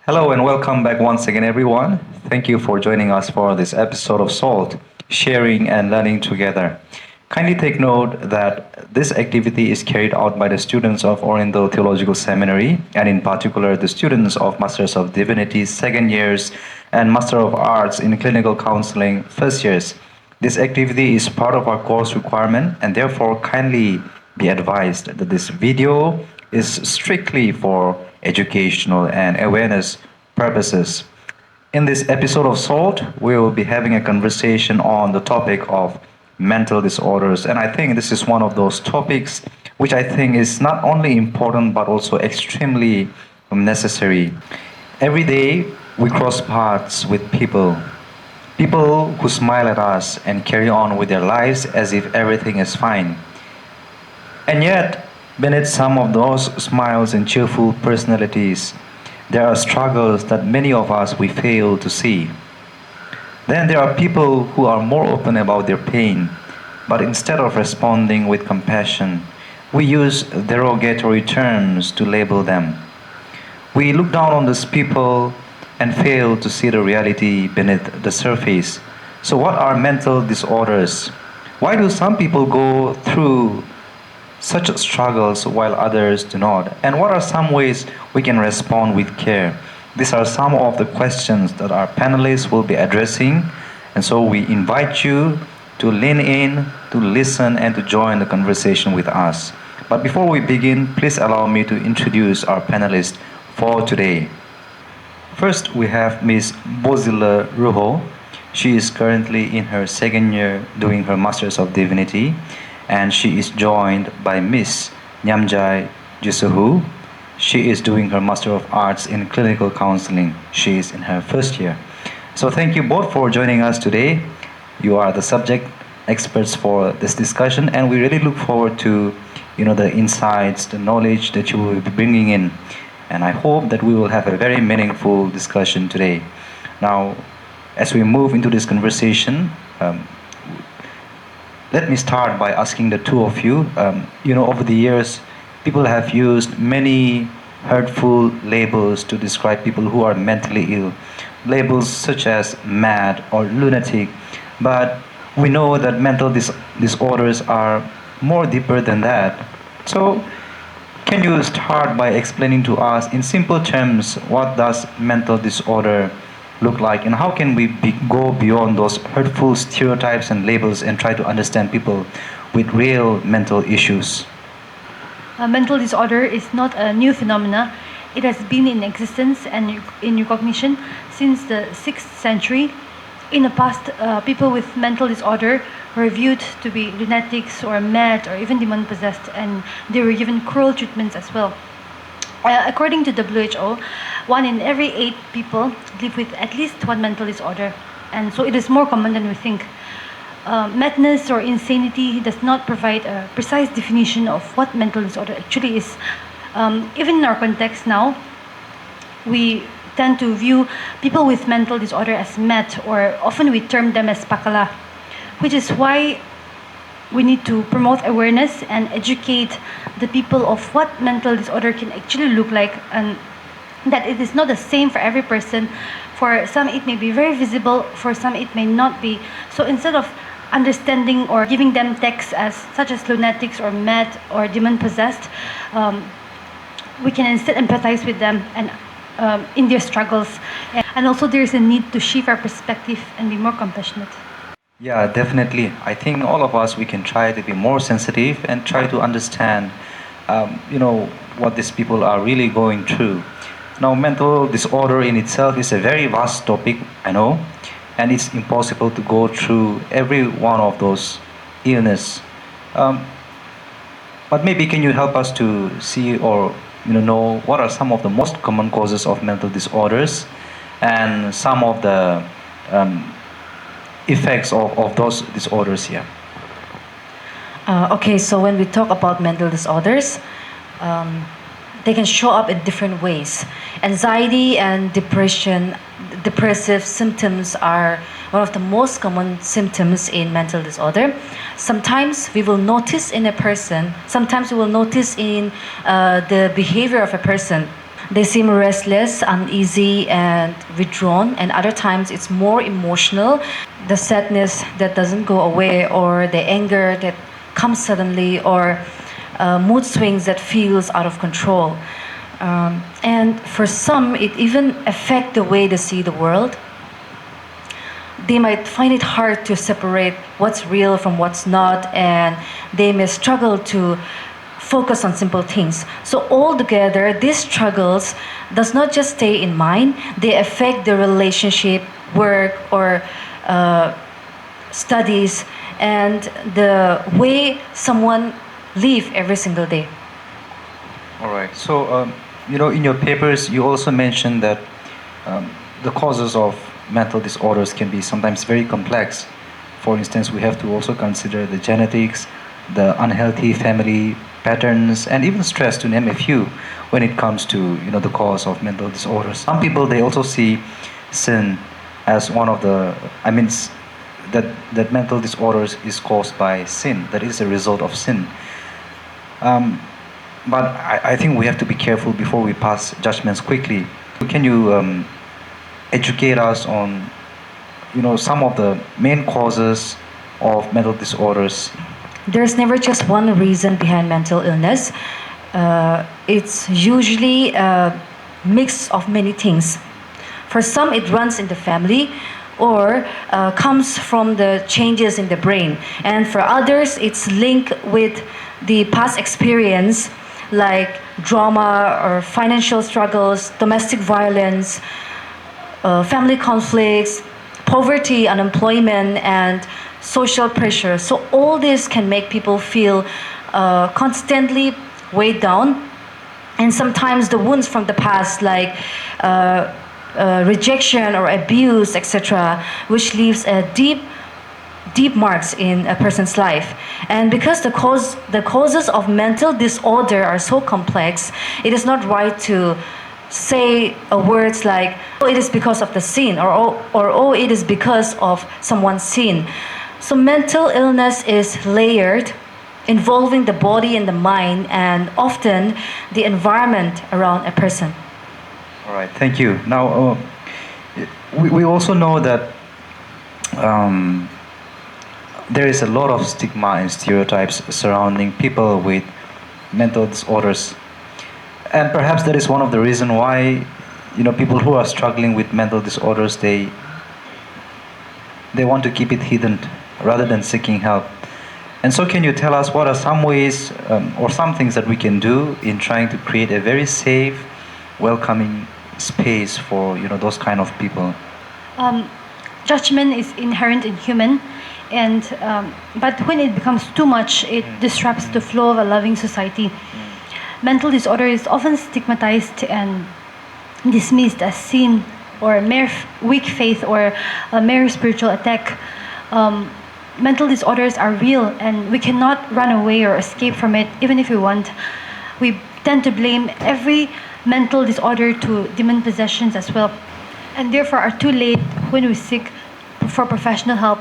Hello and welcome back once again, everyone. Thank you for joining us for this episode of SALT, sharing and learning together. Kindly take note that this activity is carried out by the students of Oriental Theological Seminary, and in particular the students of Masters of Divinity second years and Master of Arts in Clinical Counseling first years. This activity is part of our course requirement, and therefore kindly be advised that this video is strictly for educational and awareness purposes. In this episode of SALT, we will be having a conversation on the topic of mental disorders, and I think this is one of those topics which I think is not only important but also extremely necessary. Every day we cross paths with people who smile at us and carry on with their lives as if everything is fine. And yet, beneath some of those smiles and cheerful personalities, there are struggles that many of us we fail to see. Then there are people who are more open about their pain, but instead of responding with compassion, we use derogatory terms to label them. We look down on these people and fail to see the reality beneath the surface. So, what are mental disorders? Why do some people go through such struggles while others do not? And what are some ways we can respond with care? These are some of the questions that our panelists will be addressing. And so we invite you to lean in, to listen, and to join the conversation with us. But before we begin, please allow me to introduce our panelists for today. First, we have Ms. Bozila Ruho. She is currently in her second year doing her Masters of Divinity, and she is joined by Ms. Nyamjai Jusuhu. She is doing her Master of Arts in Clinical Counseling. She is in her first year. So thank you both for joining us today. You are the subject experts for this discussion, and we really look forward to the insights, the knowledge that you will be bringing in. And I hope that we will have a very meaningful discussion today. Now, as we move into this conversation, let me start by asking the two of you. Over the years, people have used many hurtful labels to describe people who are mentally ill. Labels such as mad or lunatic. But we know that mental disorders are more deeper than that. So, can you start by explaining to us in simple terms what does mental disorder look like, and how can we go beyond those hurtful stereotypes and labels and try to understand people with real mental issues? Mental disorder is not a new phenomena. It has been in existence and in recognition since the 6th century. In the past, people with mental disorder were viewed to be lunatics or mad or even demon-possessed, and they were given cruel treatments as well. According to WHO, 1 in every 8 people live with at least one mental disorder, and so it is more common than we think. Madness or insanity does not provide a precise definition of what mental disorder actually is. Even in our context now, we tend to view people with mental disorder as mad, or often we term them as pakala, which is why we need to promote awareness and educate the people of what mental disorder can actually look like, and that it is not the same for every person. For some it may be very visible, for some it may not be. So instead of understanding or giving them texts as such as lunatics or mad or demon possessed, we can instead empathize with them and in their struggles. And also there is a need to shift our perspective and be more compassionate. Yeah, definitely. I think all of us, we can try to be more sensitive and try to understand, what these people are really going through. Now, mental disorder in itself is a very vast topic, I know, and it's impossible to go through every one of those illness. But maybe can you help us to see or know what are some of the most common causes of mental disorders and some of the effects of those disorders here? Okay, so when we talk about mental disorders, they can show up in different ways. Anxiety and depressive symptoms are one of the most common symptoms in mental disorder. Sometimes we will notice in a person, sometimes we will notice in the behavior of a person They seem restless, uneasy, and withdrawn, and other times it's more emotional, the sadness that doesn't go away, or the anger that comes suddenly, or mood swings that feels out of control. And for some, it even affects the way they see the world. They might find it hard to separate what's real from what's not, and they may struggle to focus on simple things. So altogether, these struggles does not just stay in mind, they affect the relationship, work, or studies, and the way someone live every single day. All right. So, in your papers, you also mentioned that the causes of mental disorders can be sometimes very complex. For instance, we have to also consider the genetics, the unhealthy family patterns, and even stress, to name a few, when it comes to the cause of mental disorders. Some people, they also see sin as one of the, that mental disorders is caused by sin, that is a result of sin. But I think we have to be careful before we pass judgments quickly. Can you educate us on some of the main causes of mental disorders? There's never just one reason behind mental illness. It's usually a mix of many things. For some, it runs in the family or comes from the changes in the brain. And for others, it's linked with the past experience like drama or financial struggles, domestic violence, family conflicts, poverty, unemployment, and social pressure. So all this can make people feel constantly weighed down, and sometimes the wounds from the past, like rejection or abuse, etc., which leaves a deep marks in a person's life. And because the causes of mental disorder are so complex, it is not right to say words like, oh, it is because of the sin, or oh, it is because of someone's sin. So mental illness is layered, involving the body and the mind, and often the environment around a person. All right, thank you. Now, we also know that there is a lot of stigma and stereotypes surrounding people with mental disorders. And perhaps that is one of the reasons why, people who are struggling with mental disorders, they want to keep it hidden rather than seeking help. And so can you tell us what are some ways or some things that we can do in trying to create a very safe, welcoming space for, those kind of people? Judgment is inherent in human, and but when it becomes too much, it disrupts the flow of a loving society. Mental disorder is often stigmatized and dismissed as sin or mere weak faith or a mere spiritual attack. Mental disorders are real, and we cannot run away or escape from it, even if we want. We tend to blame every mental disorder to demon possessions as well, and therefore are too late when we seek for professional help.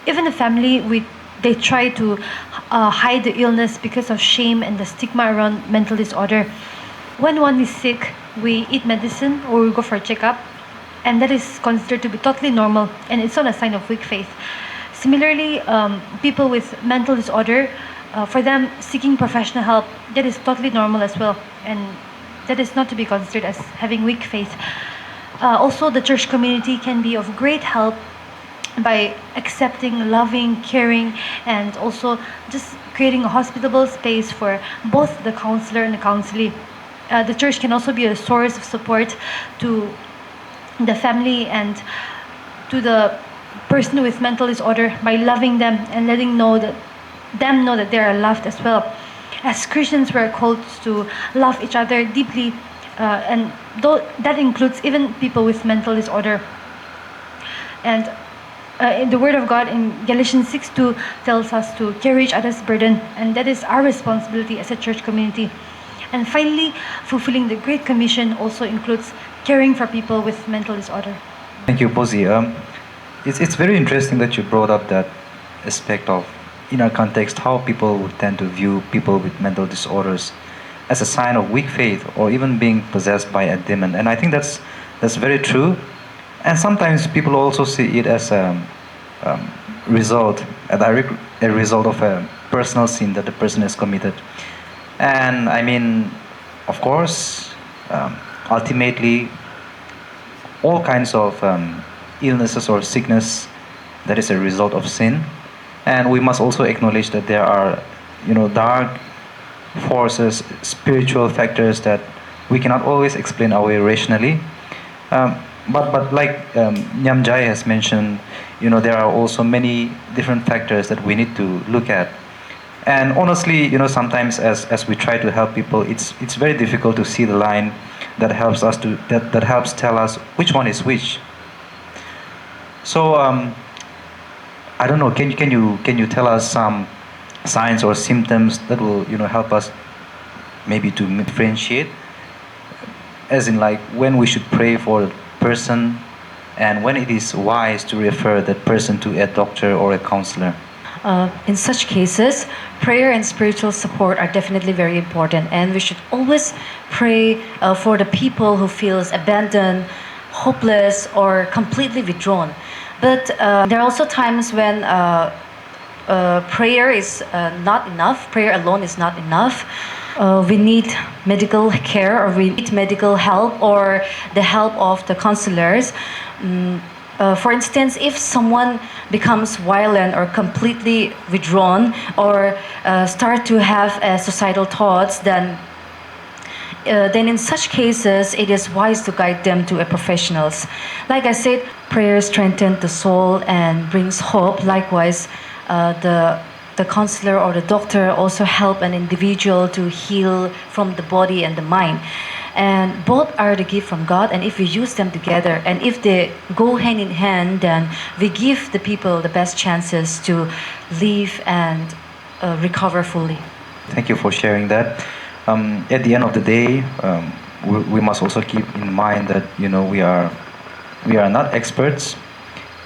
Even the family, they try to hide the illness because of shame and the stigma around mental disorder. When one is sick, we eat medicine or we go for a checkup, and that is considered to be totally normal, and it's not a sign of weak faith. Similarly, people with mental disorder, for them seeking professional help, that is totally normal as well, and that is not to be considered as having weak faith. Also, the church community can be of great help by accepting, loving, caring, and also just creating a hospitable space for both the counselor and the counselee. The church can also be a source of support to the family and to the person with mental disorder by loving them and letting them know that they are loved as well. As Christians, we are called to love each other deeply, and that includes even people with mental disorder. And in the Word of God in Galatians 6:2 tells us to carry each other's burden, and that is our responsibility as a church community. And finally, fulfilling the Great Commission also includes caring for people with mental disorder. Thank you, Pozi. It's very interesting that you brought up that aspect of, in our context, how people would tend to view people with mental disorders. as a sign of weak faith or even being possessed by a demon. And I think that's very true. And sometimes people also see it as a direct result of a personal sin that the person has committed. And I mean, of course, ultimately, all kinds of illnesses or sickness that is a result of sin. And we must also acknowledge that there are, dark forces, spiritual factors that we cannot always explain away rationally. But like Nyamjai has mentioned, there are also many different factors that we need to look at. And honestly, sometimes as we try to help people, it's very difficult to see the line that helps us that helps tell us which one is which. So I don't know. Can you tell us some signs or symptoms that will help us maybe to differentiate, as in like when we should pray for a person and when it is wise to refer that person to a doctor or a counselor? In such cases, prayer and spiritual support are definitely very important, and we should always pray for the people who feels abandoned, hopeless, or completely withdrawn. But there are also times when prayer is not enough. Prayer alone is not enough. We need medical care, or we need medical help, or the help of the counselors. For instance, if someone becomes violent or completely withdrawn, or start to have suicidal thoughts, then in such cases, it is wise to guide them to a professionals. Like I said, prayer strengthens the soul and brings hope. Likewise, the counselor or the doctor also help an individual to heal from the body and the mind. And both are the gift from God, and if we use them together, and if they go hand in hand, then we give the people the best chances to live and recover fully. Thank you for sharing that. At the end of the day, we must also keep in mind that we are not experts,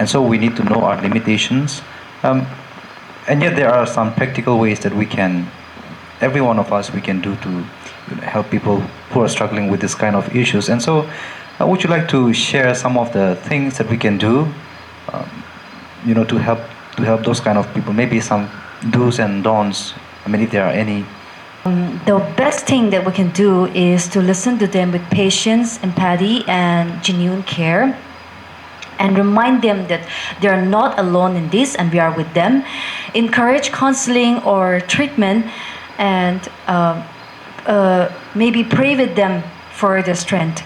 and so we need to know our limitations. And yet there are some practical ways that every one of us, we can do to help people who are struggling with this kind of issues. And so, would you like to share some of the things that we can do, to help those kind of people? Maybe some do's and don'ts. I mean, if there are any. The best thing that we can do is to listen to them with patience, empathy, and genuine care, and remind them that they are not alone in this, and we are with them. Encourage counseling or treatment, and maybe pray with them for their strength.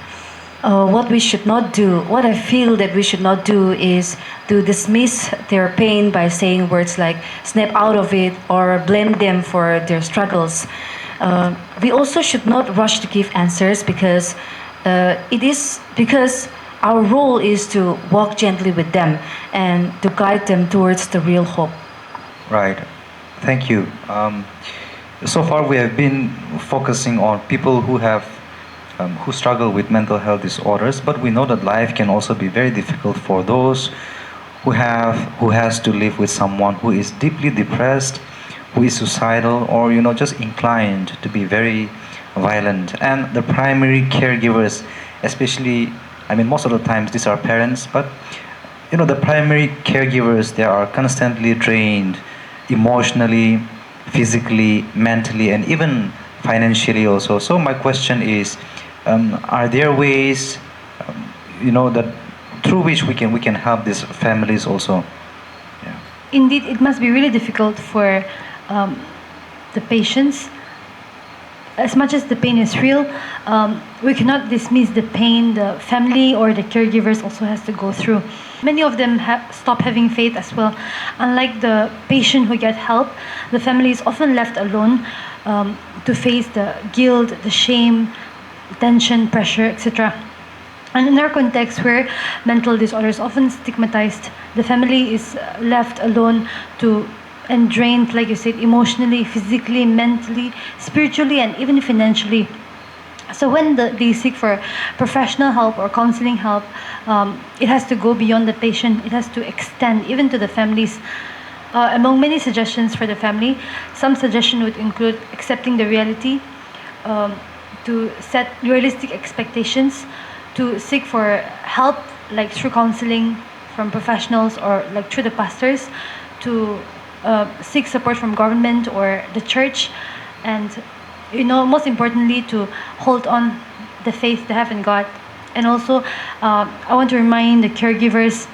What we should not do, what I feel that we should not do, is to dismiss their pain by saying words like snap out of it or blame them for their struggles. We also should not rush to give answers, because our role is to walk gently with them and to guide them towards the real hope. Right. Thank you. So far, we have been focusing on people who struggle with mental health disorders, but we know that life can also be very difficult for those who has to live with someone who is deeply depressed, who is suicidal, or just inclined to be very violent. And the primary caregivers, especially, I mean, most of the times these are parents, but the primary caregivers, they are constantly drained emotionally, physically, mentally, and even financially also. So my question is, are there ways, that through which we can help these families also? Yeah. Indeed, it must be really difficult for the patients. As much as the pain is real, we cannot dismiss the pain the family or the caregivers also has to go through. Many of them stop having faith as well. Unlike the patient who get help, the family is often left alone to face the guilt, the shame, tension, pressure, etc. And in our context, where mental disorders often stigmatized, the family is left alone and drained, like you said, emotionally, physically, mentally, spiritually, and even financially. So when they seek for professional help or counseling help, it has to go beyond the patient. It has to extend even to the families. Among many suggestions for the family, some suggestion would include accepting the reality, to set realistic expectations, to seek for help, like through counseling from professionals or like through the pastors, to seek support from government or the church, and most importantly, to hold on the faith they have in God. And also, I want to remind the caregivers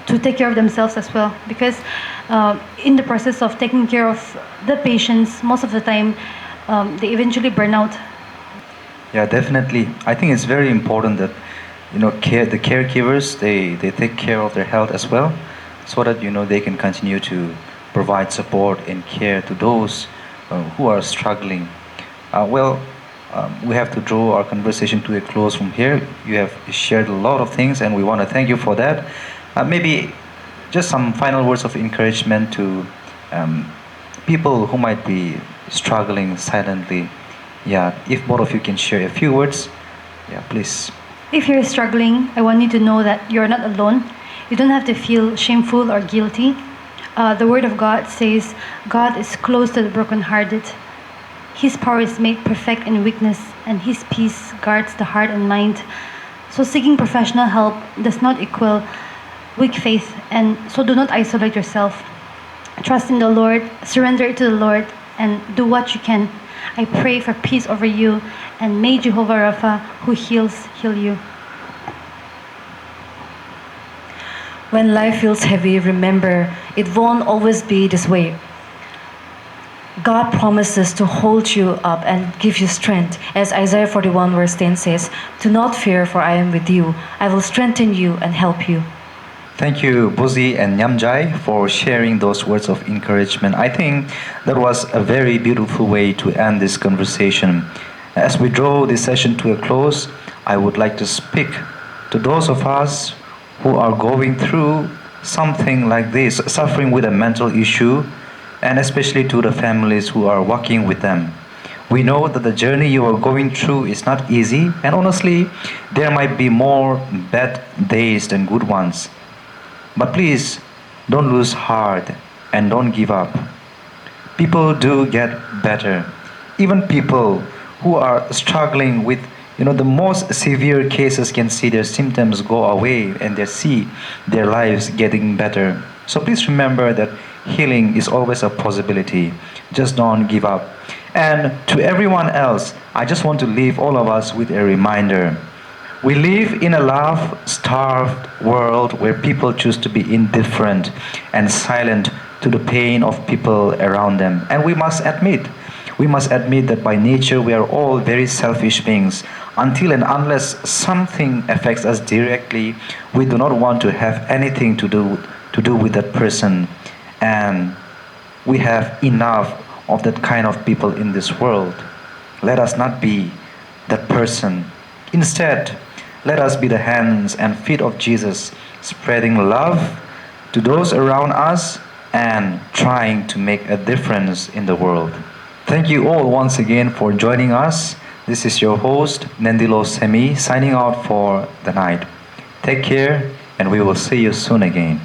to take care of themselves as well, because in the process of taking care of the patients, most of the time they eventually burn out. Yeah, definitely. I think it's very important that the caregivers they take care of their health as well, so that they can continue to provide support and care to those who are struggling. We have to draw our conversation to a close from here. You have shared a lot of things, and we want to thank you for that. Maybe just some final words of encouragement to people who might be struggling silently. Yeah, if both of you can share a few words, yeah, please. If you're struggling, I want you to know that you're not alone. You don't have to feel shameful or guilty. The Word of God says, God is close to the brokenhearted. His power is made perfect in weakness, and His peace guards the heart and mind. So seeking professional help does not equal weak faith, and so do not isolate yourself. Trust in the Lord, surrender it to the Lord, and do what you can. I pray for peace over you, and may Jehovah Rapha, who heals, heal you. When life feels heavy, remember, it won't always be this way. God promises to hold you up and give you strength. As Isaiah 41 verse 10 says, "Do not fear, for I am with you. I will strengthen you and help you." Thank you, Buzi and Nyamjai, for sharing those words of encouragement. I think that was a very beautiful way to end this conversation. As we draw this session to a close, I would like to speak to those of us who are going through something like this, suffering with a mental issue, and especially to the families who are walking with them. We know that the journey you are going through is not easy, and honestly, there might be more bad days than good ones. But please, don't lose heart and don't give up. People do get better. Even people who are struggling with the most severe cases can see their symptoms go away, and they see their lives getting better. So please remember that healing is always a possibility. Just don't give up. And to everyone else, I just want to leave all of us with a reminder. We live in a love-starved world where people choose to be indifferent and silent to the pain of people around them. And we must admit that by nature we are all very selfish beings. Until and unless something affects us directly, we do not want to have anything to do with that person. And we have enough of that kind of people in this world. Let us not be that person. Instead, let us be the hands and feet of Jesus, spreading love to those around us and trying to make a difference in the world. Thank you all once again for joining us. This is your host, Nendilo Semi, signing out for the night. Take care, and we will see you soon again.